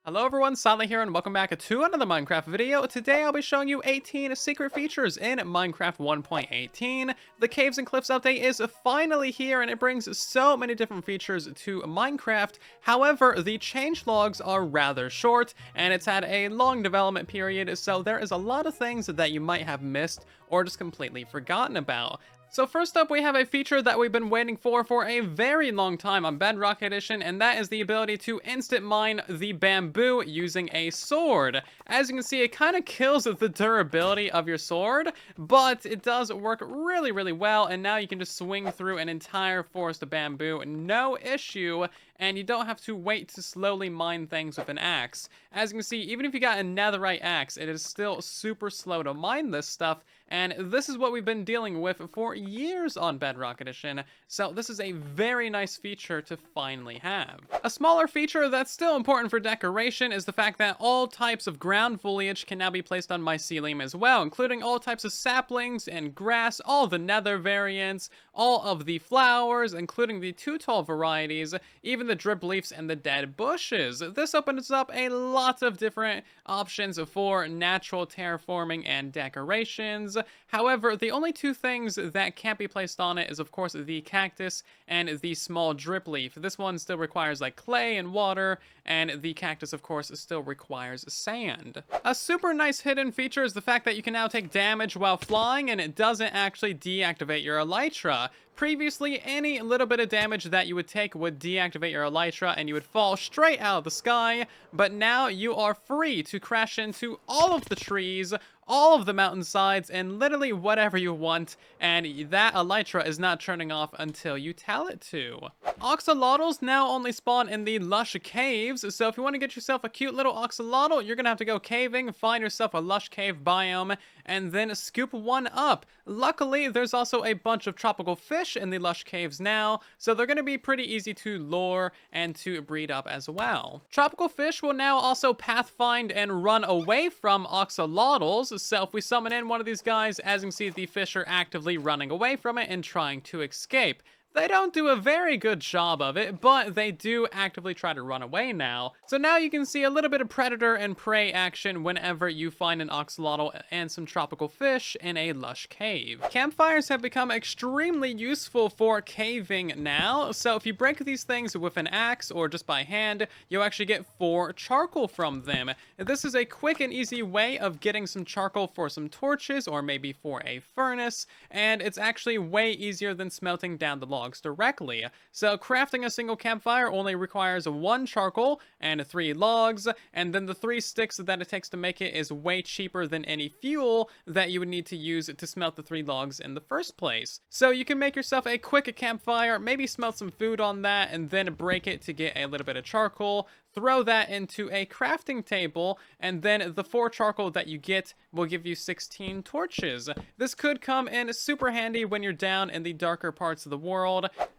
Hello everyone, Silent here and welcome back to another Minecraft video. Today I'll be showing you 18 secret features in Minecraft 1.18. The Caves and Cliffs update is finally here and it brings so many different features to Minecraft. However, the changelogs are rather short and it's had a long development period, so there is a lot of things that you might have missed or just completely forgotten about. So first up, we have a feature that we've been waiting for a very long time on Bedrock Edition, and that is the ability to instant mine the bamboo using a sword. As you can see, it kind of kills the durability of your sword, but it does work really well, and now you can just swing through an entire forest of bamboo, no issue, and you don't have to wait to slowly mine things with an axe. As you can see, even if you got a netherite axe, it is still super slow to mine this stuff, and this is what we've been dealing with for years on Bedrock Edition, so this is a very nice feature to finally have. A smaller feature that's still important for decoration is the fact that all types of ground foliage can now be placed on mycelium as well, including all types of saplings and grass, all the nether variants, all of the flowers, including the too tall varieties, even the drip leaves and the dead bushes. This opens up a lot of different options for natural terraforming and decorations. However, the only two things that can't be placed on it is of course the cactus and the small drip leaf. This one still requires like clay and water, and the cactus of course still requires sand. A super nice hidden feature is the fact that you can now take damage while flying and it doesn't actually deactivate your elytra. Previously, any little bit of damage that you would take would deactivate your elytra and you would fall straight out of the sky, but now you are free to crash into all of the trees, all of the mountainsides, and literally whatever you want, and that elytra is not turning off until you tell it to. Axolotls now only spawn in the lush caves, so if you want to get yourself a cute little axolotl, you're gonna have to go caving, find yourself a lush cave biome, and then scoop one up. Luckily, there's also a bunch of tropical fish in the lush caves now, so they're gonna be pretty easy to lure and to breed up as well. Tropical fish will now also pathfind and run away from axolotls, so if we summon in one of these guys, as you can see, the fish are actively running away from it and trying to escape. They don't do a very good job of it, but they do actively try to run away now. So now you can see a little bit of predator and prey action whenever you find an axolotl and some tropical fish in a lush cave. Campfires have become extremely useful for caving now, so if you break these things with an axe or just by hand, you'll actually get 4 charcoal from them. This is a quick and easy way of getting some charcoal for some torches or maybe for a furnace, and it's actually way easier than smelting down the log directly. So crafting a single campfire only requires 1 charcoal and 3 logs, and then the 3 sticks that it takes to make it is way cheaper than any fuel that you would need to use to smelt the 3 logs in the first place. So you can make yourself a quick campfire, maybe smelt some food on that, and then break it to get a little bit of charcoal. Throw that into a crafting table, and then the 4 charcoal that you get will give you 16 torches. This could come in super handy when you're down in the darker parts of the world.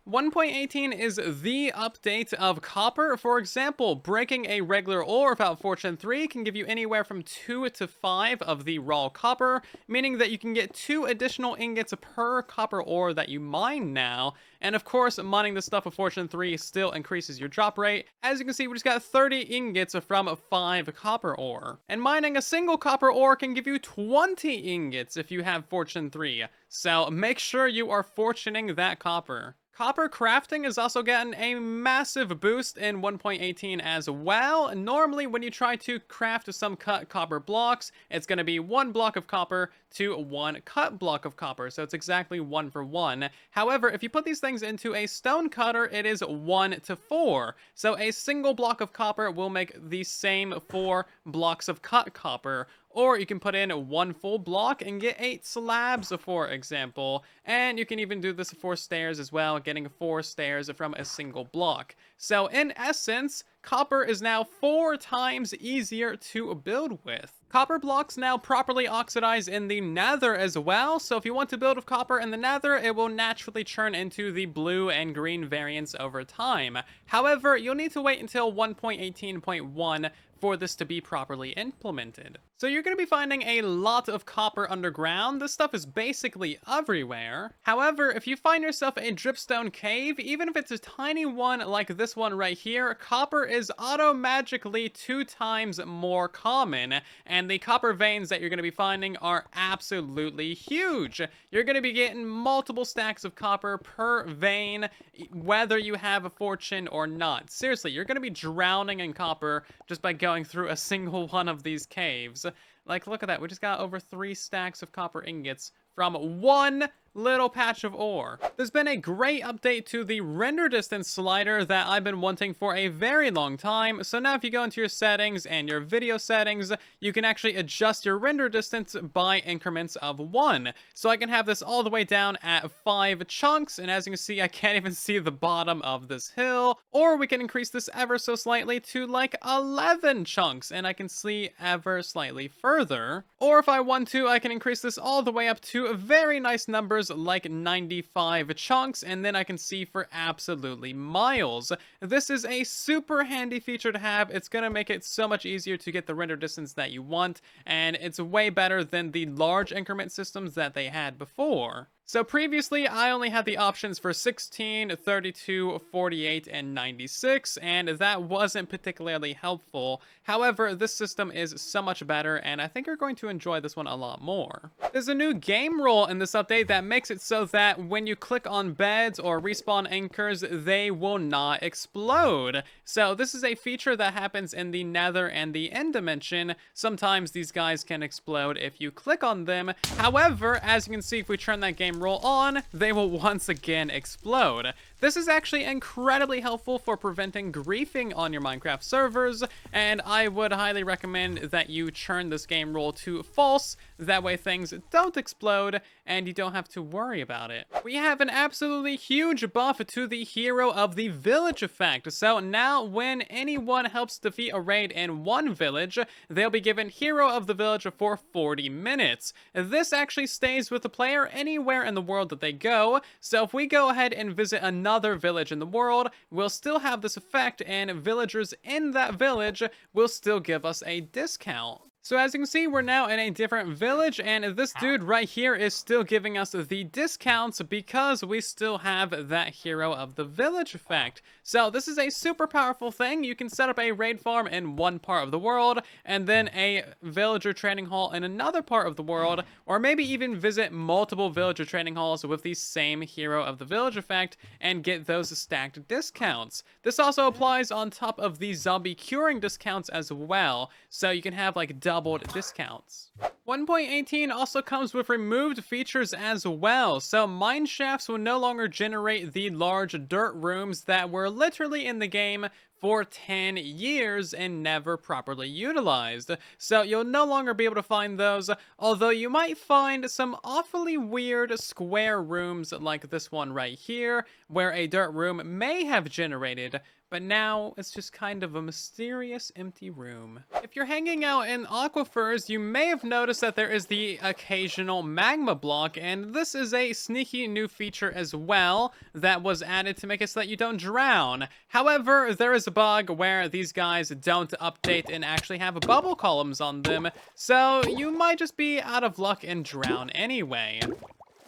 1.18 is the update of copper. For example, breaking a regular ore without Fortune 3 can give you anywhere from 2 to 5 of the raw copper, meaning that you can get 2 additional ingots per copper ore that you mine now. And of course, mining this stuff with Fortune 3 still increases your drop rate. As you can see, we just got 30 ingots from 5 copper ore. And mining a single copper ore can give you 20 ingots if you have Fortune 3. So make sure you are fortuning that copper. Copper crafting has also gotten a massive boost in 1.18 as well. Normally, when you try to craft some cut copper blocks, it's going to be 1 block of copper to 1 cut block of copper, so it's exactly 1 for 1. However, if you put these things into a stone cutter, it is 1 to 4. So a single block of copper will make the same 4 blocks of cut copper. Or you can put in 1 full block and get 8 slabs, for example. And you can even do this for stairs as well, getting 4 stairs from a single block. So in essence, copper is now 4 times easier to build with. Copper blocks now properly oxidize in the nether as well, so if you want to build with copper in the nether, it will naturally turn into the blue and green variants over time. However, you'll need to wait until 1.18.1 for this to be properly implemented. So you're going to be finding a lot of copper underground. This stuff is basically everywhere. However, if you find yourself a dripstone cave, even if it's a tiny one like this one right here, copper is auto-magically 2 times more common, and the copper veins that you're going to be finding are absolutely huge. You're going to be getting multiple stacks of copper per vein, whether you have a fortune or not. Seriously, you're going to be drowning in copper just by going through a single one of these caves. Like, look at that. We just got over 3 stacks of copper ingots from one little patch of ore. There's been a great update to the render distance slider that I've been wanting for a very long time. So now if you go into your settings and your video settings, you can actually adjust your render distance by increments of 1. So I can have this all the way down at 5 chunks, and as you can see, I can't even see the bottom of this hill. Or we can increase this ever so slightly to like 11 chunks, and I can see ever slightly further. Or if I want to, I can increase this all the way up to very nice numbers like 95 chunks, and then I can see for absolutely miles. This is a super handy feature to have. It's gonna make it so much easier to get the render distance that you want, and it's way better than the large increment systems that they had before. So previously, I only had the options for 16, 32, 48, and 96, and that wasn't particularly helpful. However, this system is so much better, and I think you're going to enjoy this one a lot more. There's a new game rule in this update that makes it so that when you click on beds or respawn anchors, they will not explode. So this is a feature that happens in the nether and the end dimension. Sometimes these guys can explode if you click on them. However, as you can see, if we turn that game roll on, they will once again explode. This is actually incredibly helpful for preventing griefing on your Minecraft servers, and I would highly recommend that you turn this game rule to false. That way things don't explode and you don't have to worry about it. We have an absolutely huge buff to the Hero of the Village effect. So now when anyone helps defeat a raid in one village, they'll be given Hero of the Village for 40 minutes. This actually stays with the player anywhere in the world that they go. So if we go ahead and visit another village in the world, we'll still have this effect, and villagers in that village will still give us a discount. So as you can see, we're now in a different village, and this dude right here is still giving us the discounts because we still have that Hero of the Village effect. So this is a super powerful thing. You can set up a raid farm in one part of the world, and then a villager training hall in another part of the world, or maybe even visit multiple villager training halls with the same Hero of the Village effect and get those stacked discounts. This also applies on top of the zombie curing discounts as well, so you can have like doubled discounts. 1.18 also comes with removed features as well, so mine shafts will no longer generate the large dirt rooms that were literally in the game for 10 years and never properly utilized. So you'll no longer be able to find those, although you might find some awfully weird square rooms like this one right here, where a dirt room may have generated, but now it's just kind of a mysterious empty room. If you're hanging out in aquifers, you may have noticed that there is the occasional magma block, and this is a sneaky new feature as well that was added to make it so that you don't drown. However, there is a bug where these guys don't update and actually have bubble columns on them, so you might just be out of luck and drown anyway.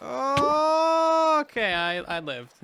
Okay, I lived.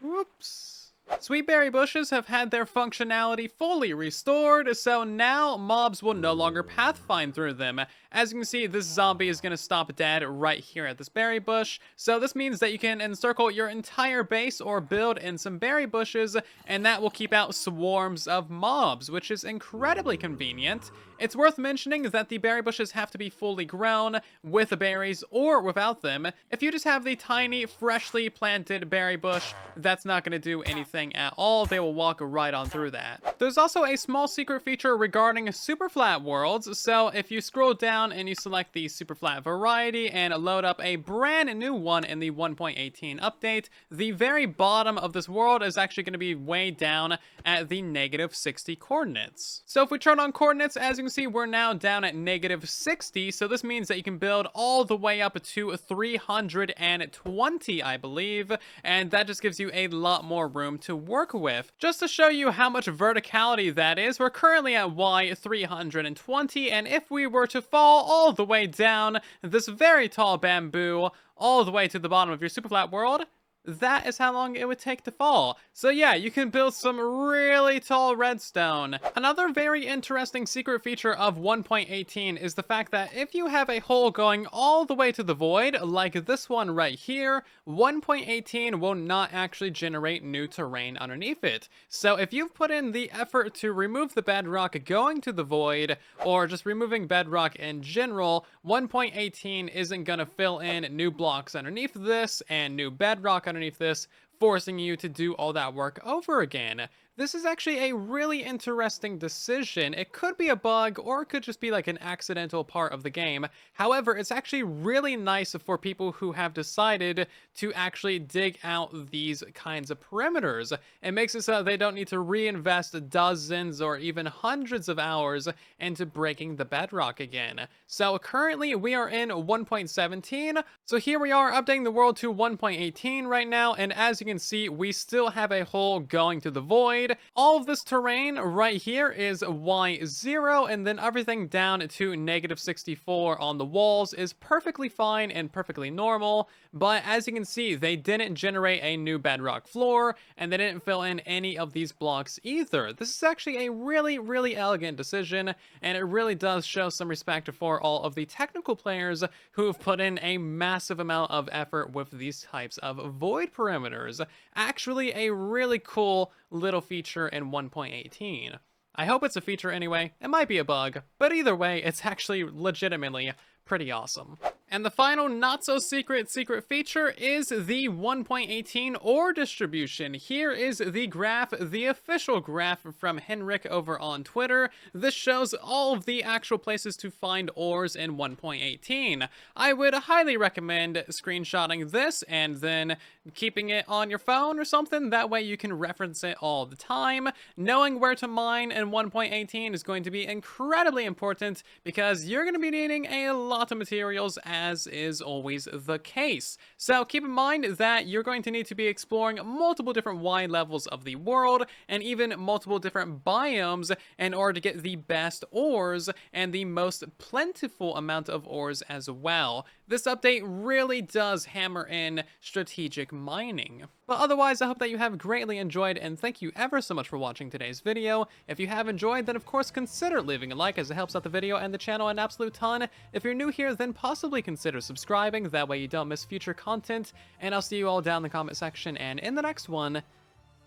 Whoops. Sweetberry bushes have had their functionality fully restored, so now mobs will no longer pathfind through them. As you can see, this zombie is going to stop dead right here at this berry bush, so this means that you can encircle your entire base or build in some berry bushes, and that will keep out swarms of mobs, which is incredibly convenient. It's worth mentioning that the berry bushes have to be fully grown, with the berries or without them. If you just have the tiny, freshly planted berry bush, that's not going to do anything anything at all, they will walk right on through that. There's also a small secret feature regarding super flat worlds. So if you scroll down and you select the super flat variety and load up a brand new one in the 1.18 update, the very bottom of this world is actually going to be way down at the -60 coordinates. So if we turn on coordinates, as you can see, we're now down at -60. So this means that you can build all the way up to 320, I believe, and that just gives you a lot more room to work with. Just to show you how much verticality that is, we're currently at Y 320, and if we were to fall all the way down this very tall bamboo all the way to the bottom of your super flat world, that is how long it would take to fall. So yeah, you can build some really tall redstone. Another very interesting secret feature of 1.18 is the fact that if you have a hole going all the way to the void, like this one right here, 1.18 will not actually generate new terrain underneath it. So if you've put in the effort to remove the bedrock going to the void, or just removing bedrock in general, 1.18 isn't gonna fill in new blocks underneath this and new bedrock underneath this, forcing you to do all that work over again. This is actually a really interesting decision. It could be a bug, or it could just be like an accidental part of the game. However, it's actually really nice for people who have decided to actually dig out these kinds of perimeters. It makes it so they don't need to reinvest dozens or even hundreds of hours into breaking the bedrock again. So currently we are in 1.17. So here we are updating the world to 1.18 right now. And as you can see, we still have a hole going to the void. All of this terrain right here is Y0, and then everything down to -64 on the walls is perfectly fine and perfectly normal. But as you can see, they didn't generate a new bedrock floor, and they didn't fill in any of these blocks either. This is actually a really elegant decision, and it really does show some respect for all of the technical players who have put in a massive amount of effort with these types of void perimeters. Actually, a really cool little feature in 1.18. I hope it's a feature anyway. It might be a bug, but either way, it's actually legitimately pretty awesome. And the final not-so-secret feature is the 1.18 ore distribution. Here is the graph, the official graph from Henrik over on Twitter. This shows all of the actual places to find ores in 1.18. I would highly recommend screenshotting this and then keeping it on your phone or something. That way you can reference it all the time. Knowing where to mine in 1.18 is going to be incredibly important because you're going to be needing a lot of materials, as is always the case. So keep in mind that you're going to need to be exploring multiple different Y levels of the world and even multiple different biomes in order to get the best ores and the most plentiful amount of ores as well. This update really does hammer in strategic mining. But otherwise, I hope that you have greatly enjoyed, and thank you ever so much for watching today's video. If you have enjoyed, then of course consider leaving a like, as it helps out the video and the channel an absolute ton. If you're new here, then possibly consider subscribing, that way you don't miss future content, and I'll see you all down in the comment section and in the next one.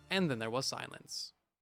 And then there was silence.